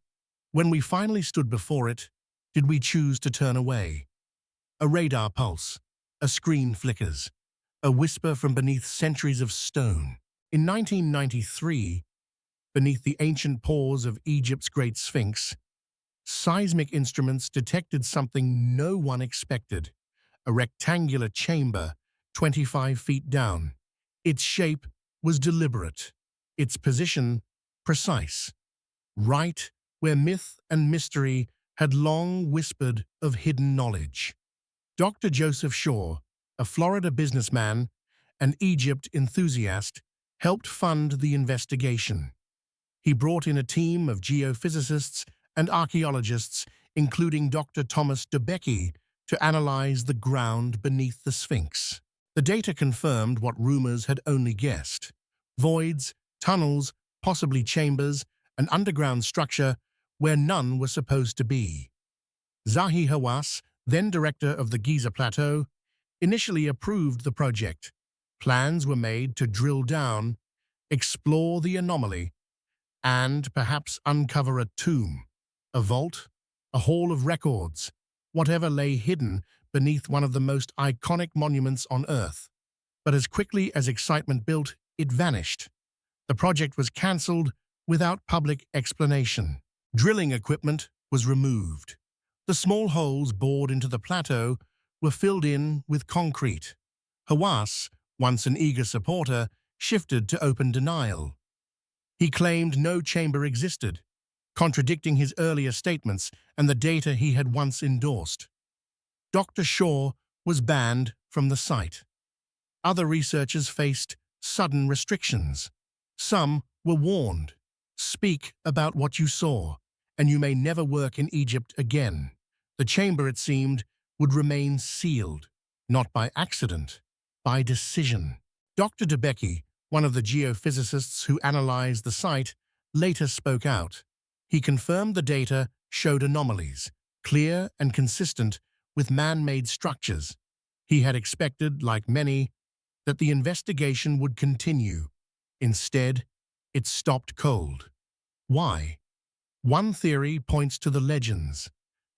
when we finally stood before it, did we choose to turn away? A radar pulse, a screen flickers, a whisper from beneath centuries of stone. In 1993, beneath the ancient pores of Egypt's Great Sphinx, seismic instruments detected something no one expected: a rectangular chamber 25 feet down. Its shape was deliberate, its position precise, right where myth and mystery had long whispered of hidden knowledge. Dr. Joseph Shaw, a Florida businessman and Egypt enthusiast, helped fund the investigation. He brought in a team of geophysicists and archaeologists, including Dr. Thomas DeBecky, to analyze the ground beneath the Sphinx. The data confirmed what rumors had only guessed: voids, tunnels, possibly chambers, an underground structure where none were supposed to be. Zahi Hawass, then director of the Giza Plateau, initially approved the project. Plans were made to drill down, explore the anomaly, and perhaps uncover a tomb, a vault, a hall of records, whatever lay hidden beneath one of the most iconic monuments on Earth. But as quickly as excitement built, it vanished. The project was cancelled without public explanation. Drilling equipment was removed. The small holes bored into the plateau were filled in with concrete. Hawass, once an eager supporter, shifted to open denial. He claimed no chamber existed, contradicting his earlier statements and the data he had once endorsed. Dr. Shaw was banned from the site. Other researchers faced sudden restrictions. Some were warned: speak about what you saw, and you may never work in Egypt again. The chamber, it seemed, would remain sealed, not by accident, by decision. Dr. DeBecky, one of the geophysicists who analyzed the site, later spoke out. He confirmed the data showed anomalies, clear and consistent with man-made structures. He had expected, like many, that the investigation would continue. Instead, it stopped cold. Why? One theory points to the legends,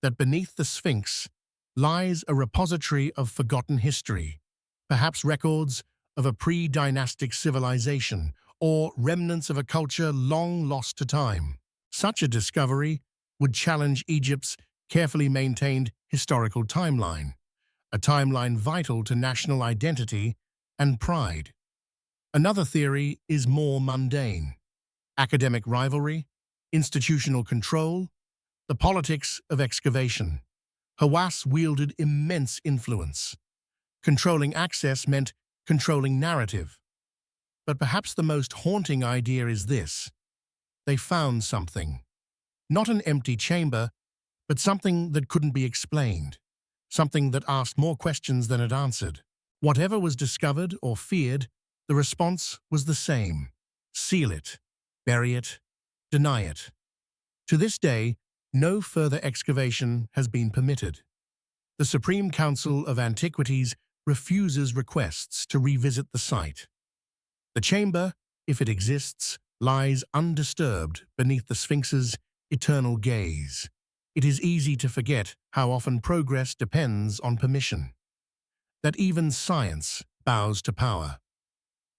that beneath the Sphinx lies a repository of forgotten history, perhaps records of a pre-dynastic civilization or remnants of a culture long lost to time. Such a discovery would challenge Egypt's carefully maintained historical timeline, a timeline vital to national identity and pride. Another theory is more mundane: academic rivalry, institutional control, the politics of excavation. Hawass wielded immense influence. Controlling access meant controlling narrative. But perhaps the most haunting idea is this: they found something. Not an empty chamber, but something that couldn't be explained. Something that asked more questions than it answered. Whatever was discovered or feared, the response was the same: seal it, bury it, deny it. To this day, no further excavation has been permitted. The Supreme Council of Antiquities refuses requests to revisit the site. The chamber, if it exists, lies undisturbed beneath the Sphinx's eternal gaze. It is easy to forget how often progress depends on permission. That even science bows to power.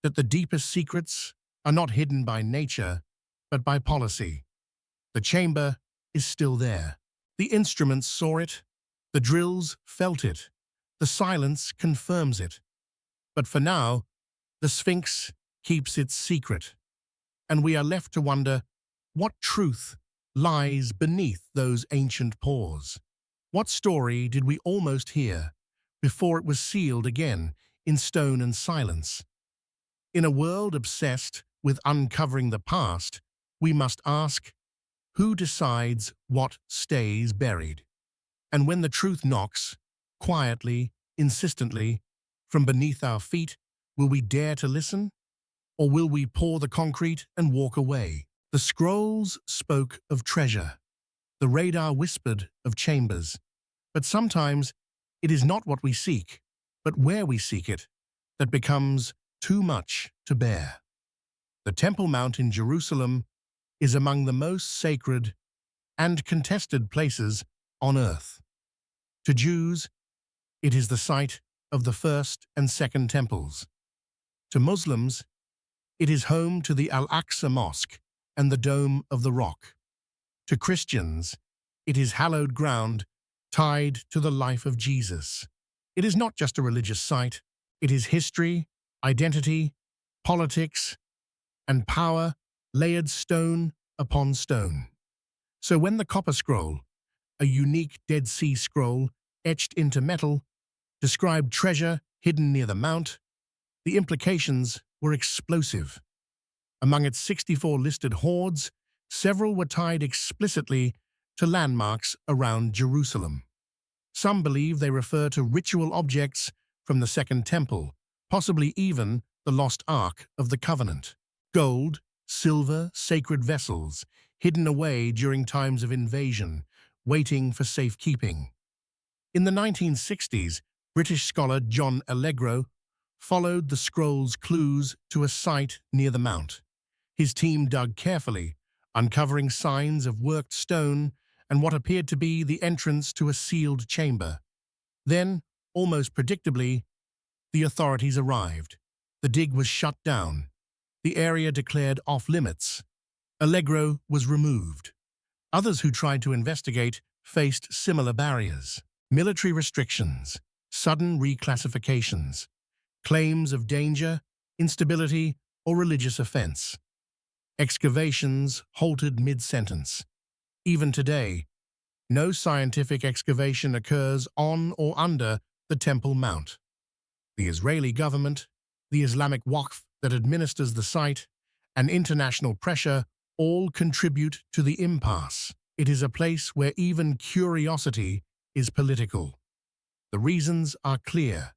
That the deepest secrets are not hidden by nature, but by policy. The chamber is still there. The instruments saw it, the drills felt it, the silence confirms it. But for now, the Sphinx keeps its secret, and we are left to wonder what truth lies beneath those ancient pores. What story did we almost hear before it was sealed again in stone and silence? In a world obsessed with uncovering the past, we must ask, who decides what stays buried? And when the truth knocks, quietly, insistently, from beneath our feet, will we dare to listen? Or will we pour the concrete and walk away? The scrolls spoke of treasure. The radar whispered of chambers. But sometimes it is not what we seek, but where we seek it, that becomes too much to bear. The Temple Mount in Jerusalem is among the most sacred and contested places on earth. To Jews, it is the site of the first and second temples. To Muslims, it is home to the Al-Aqsa Mosque and the Dome of the Rock. To Christians, it is hallowed ground tied to the life of Jesus. It is not just a religious site, it is history, identity, politics, and power layered stone upon stone. So when the Copper Scroll, a unique Dead Sea Scroll etched into metal, described treasure hidden near the mount, the implications were explosive. Among its 64 listed hoards, several were tied explicitly to landmarks around Jerusalem. Some believe they refer to ritual objects from the Second Temple, possibly even the lost Ark of the Covenant. Gold, silver, sacred vessels, hidden away during times of invasion, waiting for safekeeping. In the 1960s, British scholar John Allegro followed the scroll's clues to a site near the mount. His team dug carefully, uncovering signs of worked stone and what appeared to be the entrance to a sealed chamber. Then, almost predictably, the authorities arrived. The dig was shut down. The area declared off-limits. Allegro was removed. Others who tried to investigate faced similar barriers. Military restrictions, sudden reclassifications, claims of danger, instability, or religious offense. Excavations halted mid-sentence. Even today, no scientific excavation occurs on or under the Temple Mount. The Israeli government, the Islamic Waqf that administers the site, and international pressure all contribute to the impasse. It is a place where even curiosity is political. The reasons are clear.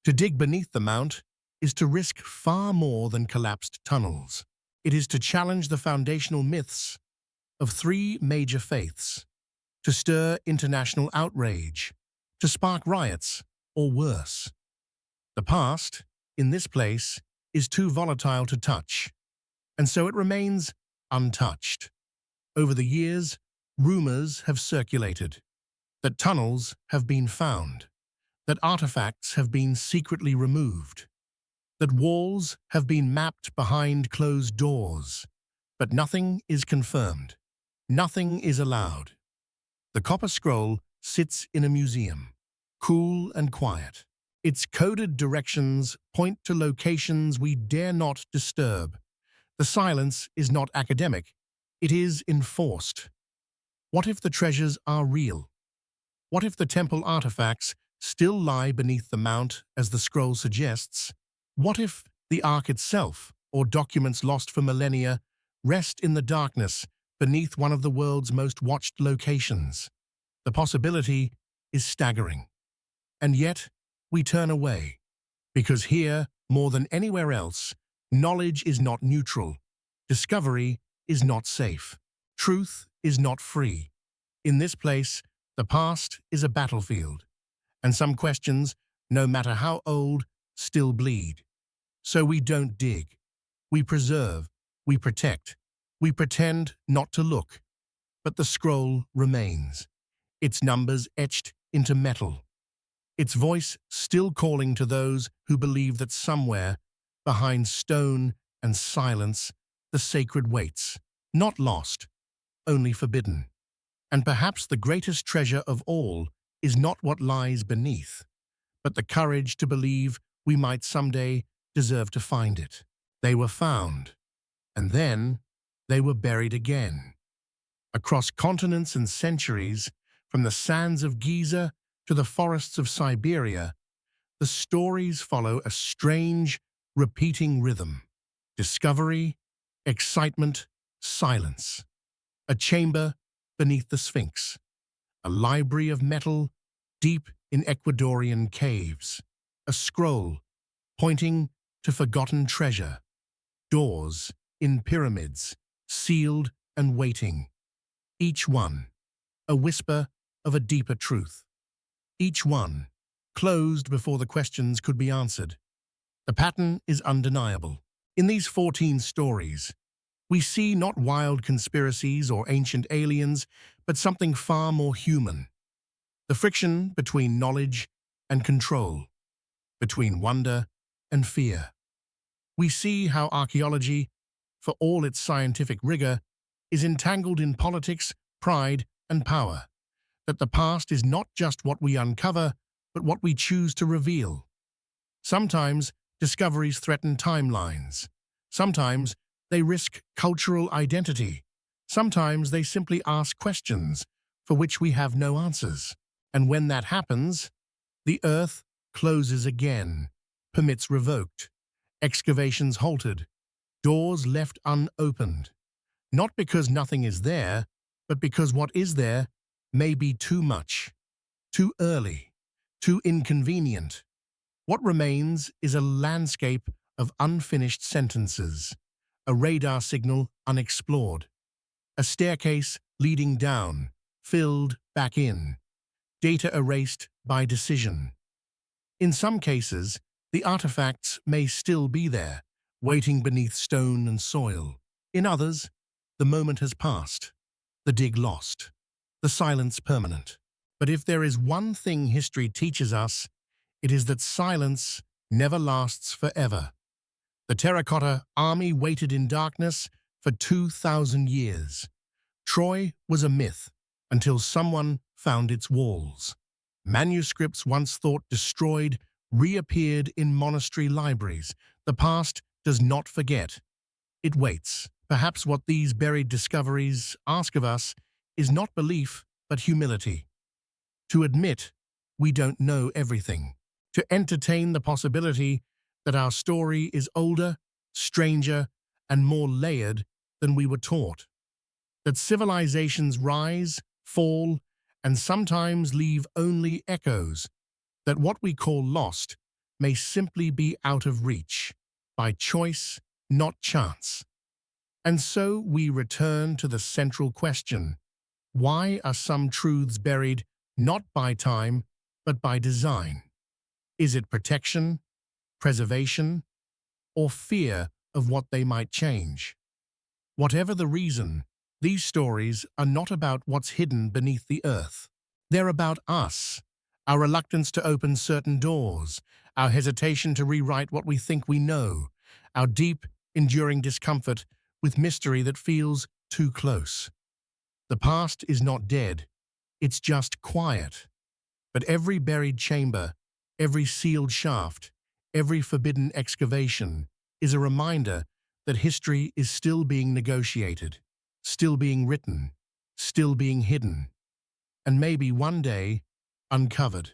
To dig beneath the mount is to risk far more than collapsed tunnels. It is to challenge the foundational myths of three major faiths, to stir international outrage, to spark riots, or worse. The past, in this place, is too volatile to touch, and so it remains untouched. Over the years, rumors have circulated that tunnels have been found, that artifacts have been secretly removed, that walls have been mapped behind closed doors, but nothing is confirmed. Nothing is allowed. The Copper Scroll sits in a museum, cool and quiet. Its coded directions point to locations we dare not disturb. The silence is not academic, it is enforced. What if the treasures are real? What if the temple artifacts still lie beneath the mount, as the scroll suggests? What if the Ark itself, or documents lost for millennia, rest in the darkness beneath one of the world's most watched locations? The possibility is staggering. And yet, we turn away, because here, more than anywhere else, knowledge is not neutral, discovery is not safe, truth is not free. In this place, the past is a battlefield, and some questions, no matter how old, still bleed. So we don't dig. We preserve, we protect, we pretend not to look. But the scroll remains, its numbers etched into metal, its voice still calling to those who believe that somewhere, behind stone and silence, the sacred waits. Not lost, only forbidden. And perhaps the greatest treasure of all is not what lies beneath, but the courage to believe we might someday deserve to find it. They were found, and then they were buried again. Across continents and centuries, from the sands of Giza to the forests of Siberia, the stories follow a strange, repeating rhythm. Discovery, excitement, silence. A chamber beneath the Sphinx. A library of metal deep in Ecuadorian caves. A scroll pointing to forgotten treasure. Doors in pyramids, sealed and waiting. Each one a whisper of a deeper truth. Each one closed before the questions could be answered. The pattern is undeniable. In these 14 stories, we see not wild conspiracies or ancient aliens, but something far more human. The friction between knowledge and control, between wonder and fear. We see how archaeology, for all its scientific rigor, is entangled in politics, pride, and power. That the past is not just what we uncover, but what we choose to reveal. Sometimes discoveries threaten timelines. Sometimes they risk cultural identity. Sometimes they simply ask questions for which we have no answers. And when that happens, the earth closes again, permits revoked, excavations halted, doors left unopened. Not because nothing is there, but because what is there may be too much, too early, too inconvenient. What remains is a landscape of unfinished sentences, a radar signal unexplored, a staircase leading down, filled back in, data erased by decision. In some cases, the artifacts may still be there, waiting beneath stone and soil. In others, the moment has passed, the dig lost, the silence permanent. But if there is one thing history teaches us, it is that silence never lasts forever. The terracotta army waited in darkness for 2,000 years. Troy was a myth until someone found its walls. Manuscripts once thought destroyed reappeared in monastery libraries. The past does not forget. It waits. Perhaps what these buried discoveries ask of us is not belief, but humility. To admit we don't know everything. To entertain the possibility that our story is older, stranger, and more layered than we were taught. That civilizations rise, fall, and sometimes leave only echoes. That what we call lost may simply be out of reach, by choice, not chance. And so we return to the central question: why are some truths buried not by time, but by design? Is it protection, preservation, or fear of what they might change? Whatever the reason, these stories are not about what's hidden beneath the earth. They're about us, our reluctance to open certain doors, our hesitation to rewrite what we think we know, our deep, enduring discomfort with mystery that feels too close. The past is not dead, it's just quiet. But every buried chamber, every sealed shaft, every forbidden excavation is a reminder that history is still being negotiated, still being written, still being hidden, and maybe one day uncovered.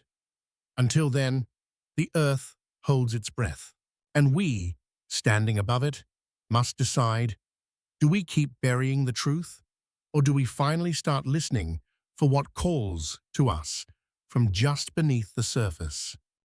Until then, the earth holds its breath, and we, standing above it, must decide: do we keep burying the truth, or do we finally start listening for what calls to us from just beneath the surface?